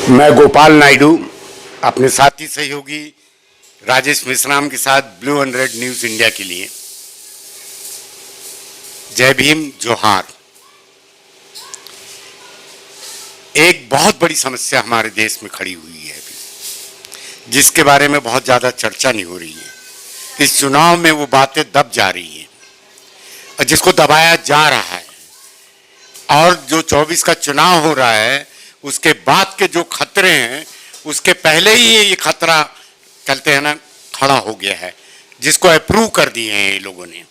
मैं गोपाल नायडू अपने साथी सहयोगी राजेश मिश्राम के साथ blue and red news India के लिए जय भीम जोहार। एक बहुत बड़ी समस्या हमारे देश में खड़ी हुई है अभी, जिसके बारे में बहुत ज्यादा चर्चा नहीं हो रही है। इस चुनाव में वो बातें दब जा रही हैं और जिसको दबाया जा रहा है, और जो 24 का चुनाव हो रहा है उसके बाद के जो खतरे हैं उसके पहले ही ये खतरा कहते हैं ना खड़ा हो गया है, जिसको अप्रूव कर दिए हैं ये लोगों ने।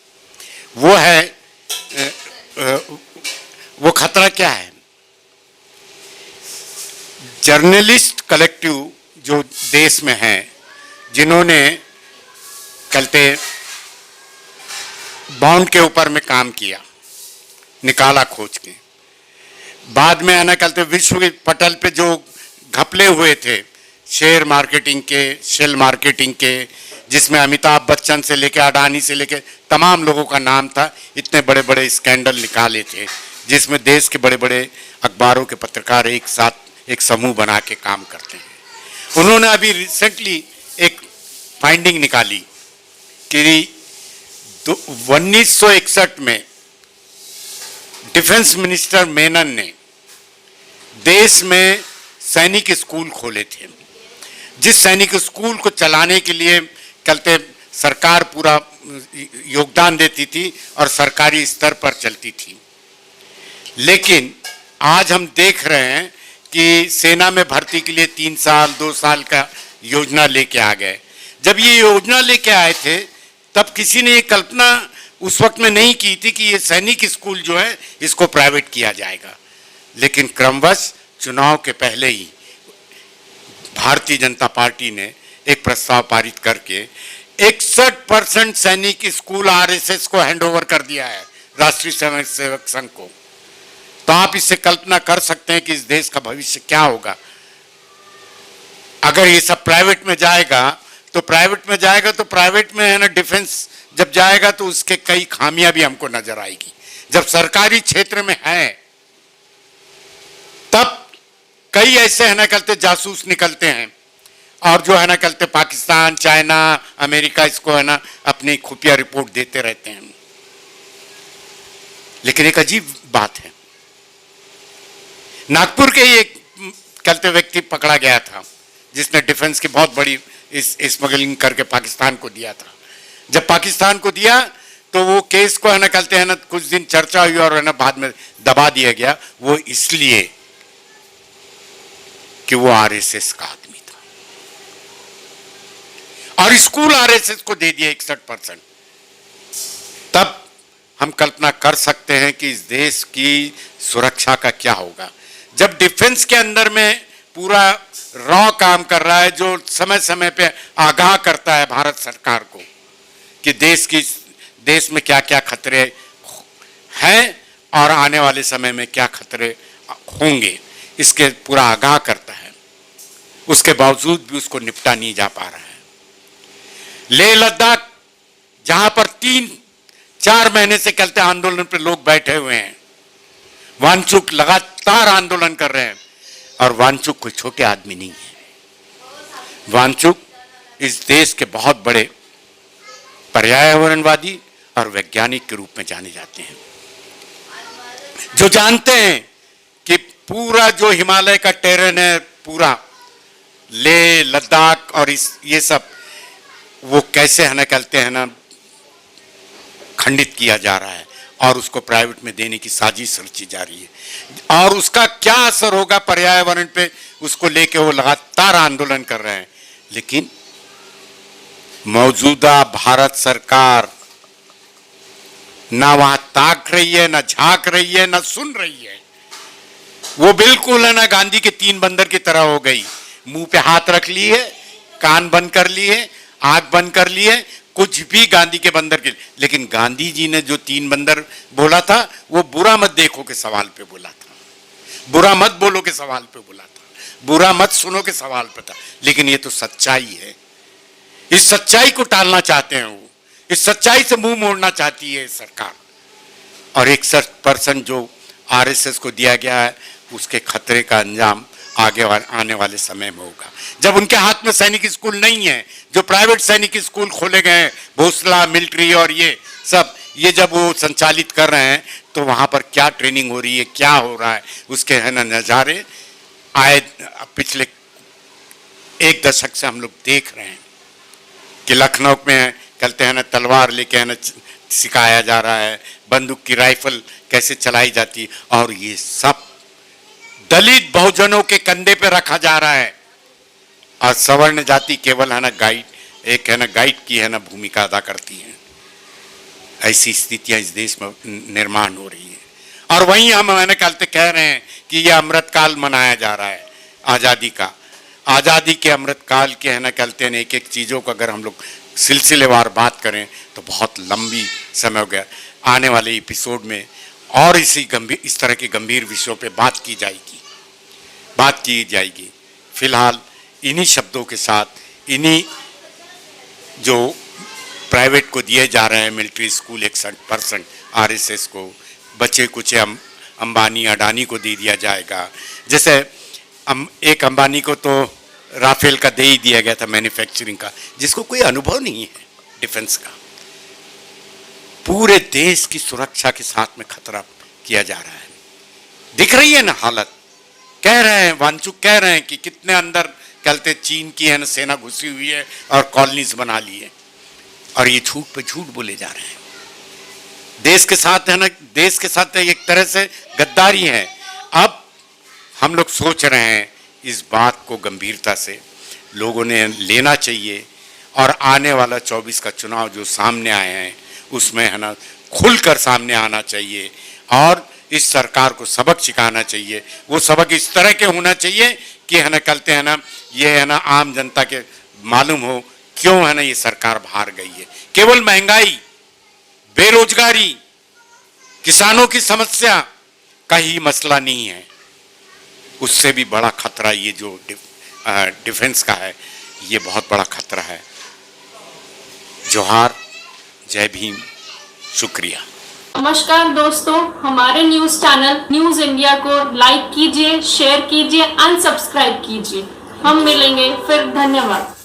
वो है वो खतरा क्या है? जर्नलिस्ट कलेक्टिव जो देश में है, जिन्होंने कहते बॉन्ड के ऊपर में काम किया, निकाला खोज के, बाद में आना कहते विश्व के पटल पे जो घपले हुए थे शेयर मार्केटिंग के, शेल मार्केटिंग के, जिसमें अमिताभ बच्चन से लेके अडानी से लेके तमाम लोगों का नाम था। इतने बड़े बड़े स्कैंडल निकाले थे जिसमें देश के बड़े बड़े अखबारों के पत्रकार एक साथ एक समूह बना के काम करते हैं। उन्होंने अभी रिसेंटली एक फाइंडिंग निकाली कि 1961 में डिफेंस मिनिस्टर मेनन ने देश में सैनिक स्कूल खोले थे, जिस सैनिक स्कूल को चलाने के लिए कहते सरकार पूरा योगदान देती थी और सरकारी स्तर पर चलती थी। लेकिन आज हम देख रहे हैं कि सेना में भर्ती के लिए 3 साल 2 साल का योजना लेके आ गए। जब ये योजना लेके आए थे तब किसी ने ये कल्पना उस वक्त में नहीं की थी कि ये सैनिक स्कूल जो है इसको प्राइवेट किया जाएगा। लेकिन क्रमवश चुनाव के पहले ही भारतीय जनता पार्टी ने एक प्रस्ताव पारित करके 61% सैनिक स्कूल आरएसएस को हैंडओवर कर दिया है, राष्ट्रीय स्वयं सेवक संघ को। तो आप इससे कल्पना कर सकते हैं कि इस देश का भविष्य क्या होगा अगर ये सब प्राइवेट में जाएगा। तो प्राइवेट में है ना, डिफेंस जब जाएगा तो उसके कई खामियां भी हमको नजर आएगी। जब सरकारी क्षेत्र में है तब कई ऐसे है ना कहते जासूस निकलते हैं और जो है ना कहते पाकिस्तान, चाइना, अमेरिका इसको है ना अपनी खुफिया रिपोर्ट देते रहते हैं। लेकिन एक अजीब बात है, नागपुर के एक कहते व्यक्ति पकड़ा गया था जिसने डिफेंस की बहुत बड़ी स्मगलिंग करके पाकिस्तान को दिया था। जब पाकिस्तान को दिया तो वो केस को है ना कहते हैं ना कुछ दिन चर्चा हुई और है ना बाद में दबा दिया गया। वो इसलिए कि वो आरएसएस का आदमी था और स्कूल आरएसएस को दे दिया 61%। तब हम कल्पना कर सकते हैं कि इस देश की सुरक्षा का क्या होगा जब डिफेंस के अंदर में पूरा रॉ काम कर रहा है, जो समय समय पे आगाह करता है भारत सरकार को कि देश में क्या क्या खतरे हैं और आने वाले समय में क्या खतरे होंगे, इसके पूरा आगाह करता है। उसके बावजूद भी उसको निपटा नहीं जा पा रहा है। लेह लद्दाख जहां पर 3-4 महीने से चलते आंदोलन पे लोग बैठे हुए हैं, वांगचुक लगातार आंदोलन कर रहे हैं और वांगचुक कोई छोटे आदमी नहीं है। वांगचुक इस देश के बहुत बड़े पर्यावरणवादी और वैज्ञानिक के रूप में जाने जाते हैं, जो जानते हैं कि पूरा जो हिमालय का टेरेन है, पूरा लेह लद्दाख और ये सब वो कैसे है ना कहते हैं ना खंडित किया जा रहा है और उसको प्राइवेट में देने की साजिश रची जा रही है। और उसका क्या असर होगा पर्यावरण पे, उसको लेके वो लगातार आंदोलन कर रहे हैं। लेकिन मौजूदा भारत सरकार ना वहां ताक रही है, ना झांक रही है, ना सुन रही है। वो बिल्कुल है ना गांधी के 3 बंदर की तरह हो गई। मुंह पे हाथ रख लिए, कान बंद कर लिए, आंख बंद कर लिए, कुछ भी गांधी के बंदर के। लेकिन गांधी जी ने जो 3 बंदर बोला था वो बुरा मत देखो के सवाल पे बोला था, बुरा मत बोलो के सवाल पे बोला था, बुरा मत सुनो के सवाल पे था। लेकिन ये तो सच्चाई है। इस सच्चाई को टालना चाहते हैं वो, इस सच्चाई से मुंह मोड़ना चाहती है सरकार। और 61% जो आरएसएस को दिया गया है उसके खतरे का अंजाम आने वाले समय में होगा। जब उनके हाथ में सैनिक स्कूल नहीं है, जो प्राइवेट सैनिक स्कूल खोले गए हैं, भोसला, मिलिट्री और ये सब, ये जब वो संचालित कर रहे हैं तो वहाँ पर क्या ट्रेनिंग हो रही है, क्या हो रहा है, उसके है ना नज़ारे आए पिछले एक दशक से हम लोग देख रहे हैं कि लखनऊ में कहते हैं ना तलवार लेके है ना सिखाया जा रहा है, बंदूक की राइफल कैसे चलाई जाती है, और ये सब दलित बहुजनों के कंधे पे रखा जा रहा है। और सवर्ण जाति केवल है ना गाइड, एक है ना गाइड की है ना भूमिका अदा करती है। ऐसी स्थितियां इस देश में निर्माण हो रही है। और वहीं हम मैंने कहते कह रहे हैं कि यह अमृतकाल मनाया जा रहा है आज़ादी का। आज़ादी के अमृतकाल के है ना कहते हैं एक एक चीज़ों को अगर हम लोग सिलसिलेवार बात करें तो बहुत लंबी समय हो गया। आने वाले एपिसोड में और इस तरह के गंभीर विषयों पे बात की जाएगी। फिलहाल इन्हीं शब्दों के साथ, इन्हीं जो प्राइवेट को दिए जा रहे हैं मिलिट्री स्कूल 61% आरएसएस को, बचे कुछ अंबानी अडानी को दे दिया जाएगा। जैसे एक अंबानी को तो राफेल का दे ही दिया गया था मैन्युफैक्चरिंग का, जिसको कोई अनुभव नहीं है डिफेंस का। पूरे देश की सुरक्षा के साथ में खतरा किया जा रहा है। दिख रही है ना हालत। कह रहे हैं वांचुक, कह रहे हैं कि कितने अंदर कहते चीन की है ना सेना घुसी हुई है और कॉलोनीज बना ली है, और ये झूठ पे झूठ बोले जा रहे हैं। देश के साथ है ना, देश के साथ एक तरह से गद्दारी है। अब हम लोग सोच रहे हैं इस बात को गंभीरता से लोगों ने लेना चाहिए, और आने वाला 24 का चुनाव जो सामने आए हैं उसमें है ना खुलकर सामने आना चाहिए, और इस सरकार को सबक सिखाना चाहिए। वो सबक इस तरह के होना चाहिए कि है ना कहते हैं ना ये है ना आम जनता के मालूम हो क्यों है ना ये सरकार हार गई है। केवल महंगाई, बेरोजगारी, किसानों की समस्या का ही मसला नहीं है, उससे भी बड़ा खतरा ये जो डिफेंस का है, ये बहुत बड़ा खतरा है। जोहार, जय भीम, शुक्रिया। नमस्कार दोस्तों, हमारे न्यूज चैनल न्यूज इंडिया को लाइक कीजिए, शेयर कीजिए, अनसब्सक्राइब कीजिए। हम मिलेंगे फिर। धन्यवाद।